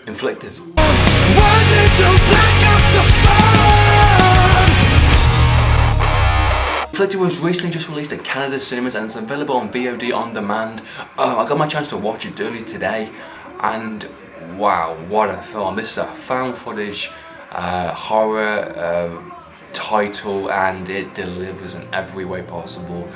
Afflicted. Why did you black up the sun? Afflicted was recently just released at Canada cinemas and it's available on VOD on demand. I got my chance to watch it earlier today, and wow, what a film. This is a found footage horror title, and it delivers in every way possible.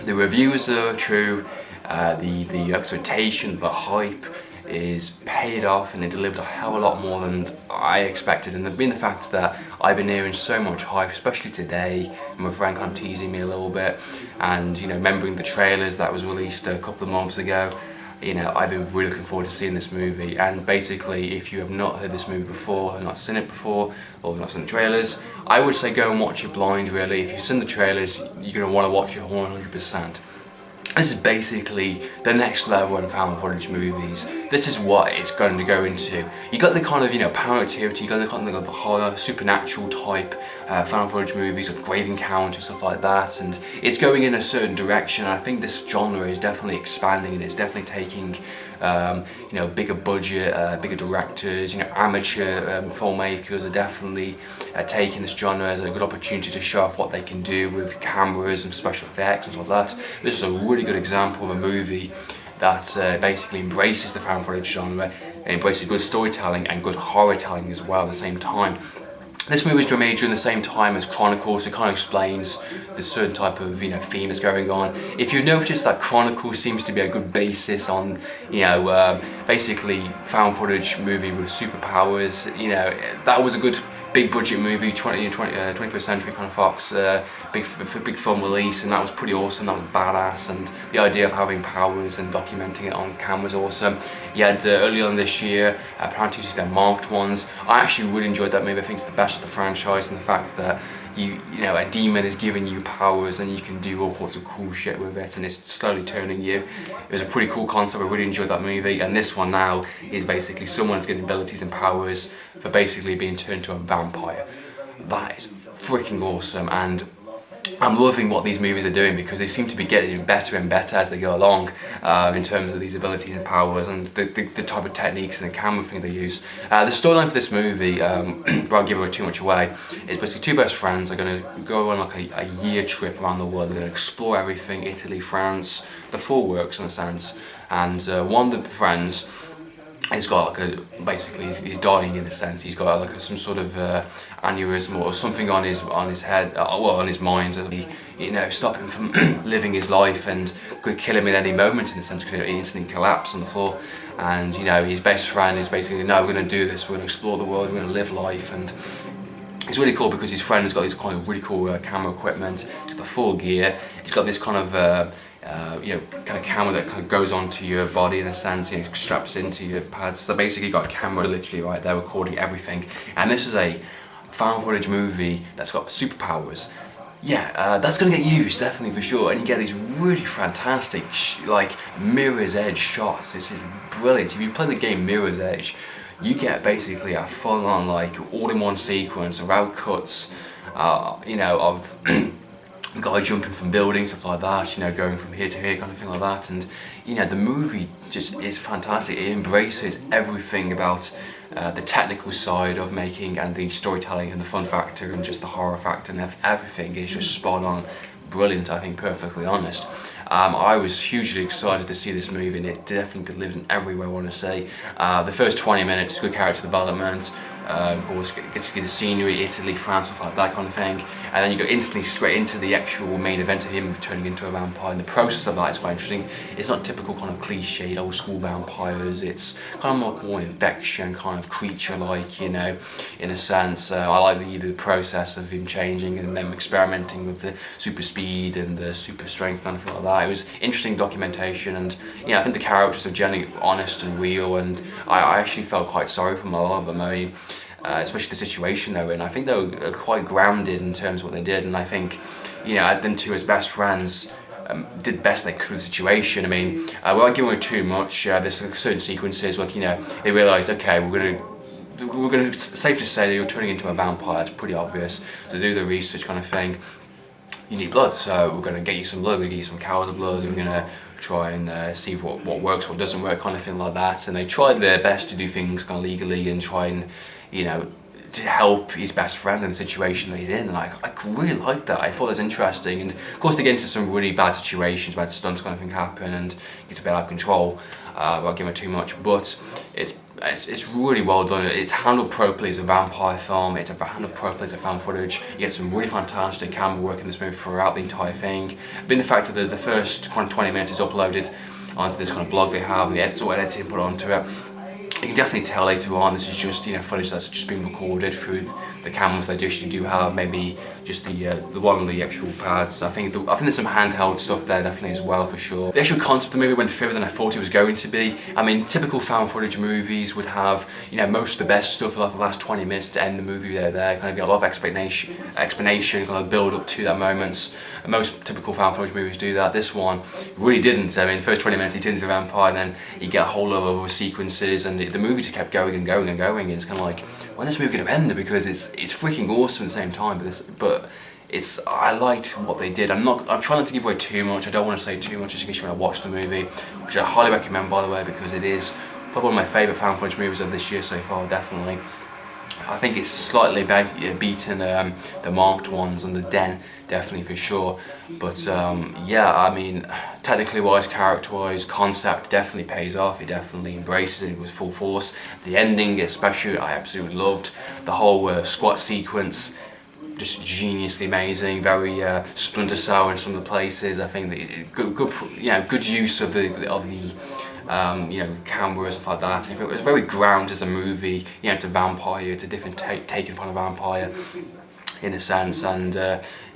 The reviews are true, the expectation, the hype is paid off, and it delivered a hell of a lot more than I expected. And being the fact that I've been hearing so much hype, especially today, and my friend kind of teasing me a little bit, and you know, remembering the trailers that was released a couple of months ago, you know, I've been really looking forward to seeing this movie. And basically, if you have not heard this movie before, have not seen it before, or not seen the trailers, I would say go and watch it blind, really. If you've seen the trailers, you're going to want to watch it 100%. This is basically the next level in found footage movies. This is what it's going to go into. You got the kind of, you know, paranormality, you got the kind of the horror, supernatural type found footage movies with grave encounters, stuff like that, and it's going in a certain direction. And I think this genre is definitely expanding, and it's definitely taking, you know, bigger budget, bigger directors, you know, amateur filmmakers are definitely taking this genre as a good opportunity to show off what they can do with cameras and special effects and stuff like that. This is a really good example of a movie that basically embraces the found footage genre, embraces good storytelling and good horror telling as well at the same time. This movie was made during the same time as Chronicle, so it kind of explains the certain type of, you know, theme that's going on. If you've noticed that Chronicle seems to be a good basis on, you know, basically found footage movie with superpowers, you know, that was a good big budget movie, 21st century kind of Fox, big film release, and that was pretty awesome. That was badass, and the idea of having powers and documenting it on camera was awesome. You had earlier on this year, apparently their marked ones. I actually really enjoyed that movie. I think it's the best of the franchise, and the fact that you know, a demon is giving you powers and you can do all sorts of cool shit with it, and it's slowly turning you. It was a pretty cool concept. I really enjoyed that movie, and this one now is basically someone's getting abilities and powers for basically being turned into a vampire. That is freaking awesome, and I'm loving what these movies are doing because they seem to be getting better and better as they go along in terms of these abilities and powers and the type of techniques and the camera thing they use. The storyline for this movie, without giving too much away, is basically two best friends are going to go on like a year trip around the world. They're going to explore everything, Italy, France, the full works in a sense. And one of the friends, he's got like basically he's dying in a sense. He's got like some sort of aneurysm or something on his head, well, on his mind. You know, stop him from living his life and could kill him at any moment in a sense. Could instantly collapse on the floor. And you know, his best friend is basically, no, we're going to do this. We're going to explore the world. We're going to live life. And it's really cool because his friend's got this kind of really cool camera equipment. He's got the full gear. He's got this kind of you know, kind of camera that kind of goes onto your body in a sense, you know, straps into your pads. So basically, you got a camera literally right there recording everything. And this is a found footage movie that's got superpowers. Yeah, that's gonna get used definitely for sure. And you get these really fantastic, like Mirror's Edge shots. This is brilliant. If you play the game Mirror's Edge, you get basically a full-on like all-in-one sequence without cuts. You know, of the guy jumping from buildings, stuff like that, you know, going from here to here, kind of thing like that. And you know, the movie just is fantastic. It embraces everything about the technical side of making and the storytelling and the fun factor and just the horror factor, and everything is just spot on, brilliant. I think, perfectly honest. I was hugely excited to see this movie, and it definitely delivered in every way I want to say. The first 20 minutes, good character development. Of course, get to see the scenery, Italy, France, stuff like that kind of thing, and then you go instantly straight into the actual main event of him turning into a vampire. And the process of that is quite interesting. It's not typical kind of cliched old school vampires. It's kind of more infection, kind of creature-like, you know, in a sense. I like the process of him changing and them experimenting with the super speed and the super strength, kind of thing like that. It was interesting documentation, and you know, I think the characters are generally honest and real, and I actually felt quite sorry for a lot of them. I mean, especially the situation they were in. I think they were quite grounded in terms of what they did, and I think, you know, them two as best friends did the best they could with the situation. I mean, without giving away too much, there's certain sequences, like, you know, they realised, okay, we're gonna, safe to say that you're turning into a vampire. It's pretty obvious. To do the research kind of thing, you need blood, so we're going to get you some blood, we're going to get you some cows of blood, we're going to try and see what works, what doesn't work, kind of thing like that. And they tried their best to do things kind of legally and try and, you know, to help his best friend in the situation that he's in, and I really liked that. I thought it was interesting, and of course they get into some really bad situations, bad stunts kind of thing happen, and it's a bit out of control. Without giving it too much, but it's really well done. It's handled properly as a vampire film. It's handled properly as a fan footage. You get some really fantastic camera work in this movie throughout the entire thing. Being the fact that the first kind of 20 minutes is uploaded onto this kind of blog they have, and the edits or editing put onto it. You can definitely tell later on this is just, you know, footage that's just been recorded through the cameras they actually do have, maybe just the one on the actual pads. I think there's some handheld stuff there definitely as well, for sure. The actual concept of the movie went further than I thought it was going to be. I mean, typical found footage movies would have, you know, most of the best stuff for like the last 20 minutes to end the movie there, kind of, you know, a lot of explanation, kind of build up to that moments. And most typical found footage movies do that. This one really didn't. I mean, the first 20 minutes he turns into a vampire, and then you get a whole lot of other sequences, and the movie just kept going and going and going, and it's kind of like, when is this movie going to end? Because it's freaking awesome at the same time, but I liked what they did. I'm trying not to give away too much. I don't want to say too much just in case you want to watch the movie, which I highly recommend, by the way, because it is probably one of my favourite found footage movies of this year so far, definitely. I think it's slightly beaten the marked ones and the Den, definitely, for sure. But yeah, I mean, technically wise, character wise, concept definitely pays off. It definitely embraces it with full force. The ending especially, I absolutely loved. The whole squat sequence, just geniusly amazing. Very Splinter Cell in some of the places. I think that good use of the you know, camera and stuff like that. And it was very grounded as a movie. You know, it's a vampire. It's a different take upon a vampire, in a sense, and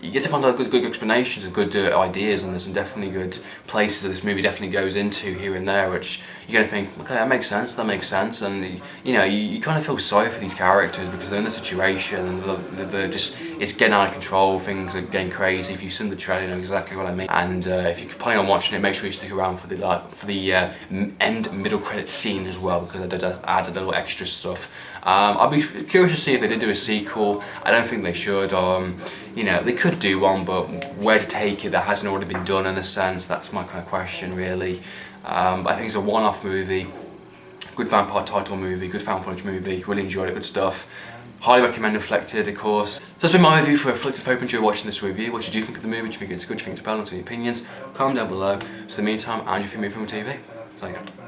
you get to find out good explanations and good ideas, and there's some definitely good places that this movie definitely goes into here and there, which you're going to think, okay, that makes sense, and you know, you kind of feel sorry for these characters because they're in a situation and they're just, it's getting out of control, things are getting crazy. If you've seen the trailer, you know exactly what I mean. And if you're planning on watching it, make sure you stick around for the end middle credit scene as well, because it does add a little extra stuff. I'll be curious to see if they did do a sequel. I don't think they should. You know, they could do one, but where to take it that hasn't already been done, in a sense. That's my kind of question, really. I think it's a one-off movie, good vampire title movie, good found footage movie. Really enjoyed it, good stuff. Highly recommend Afflicted, of course. So that's been my review for Afflicted. Hope you enjoyed watching this review. What do you think of the movie? Do you think it's good? Do you think it's bad? Any opinions? Comment down below. So in the meantime, Andrew from TV. Signing out.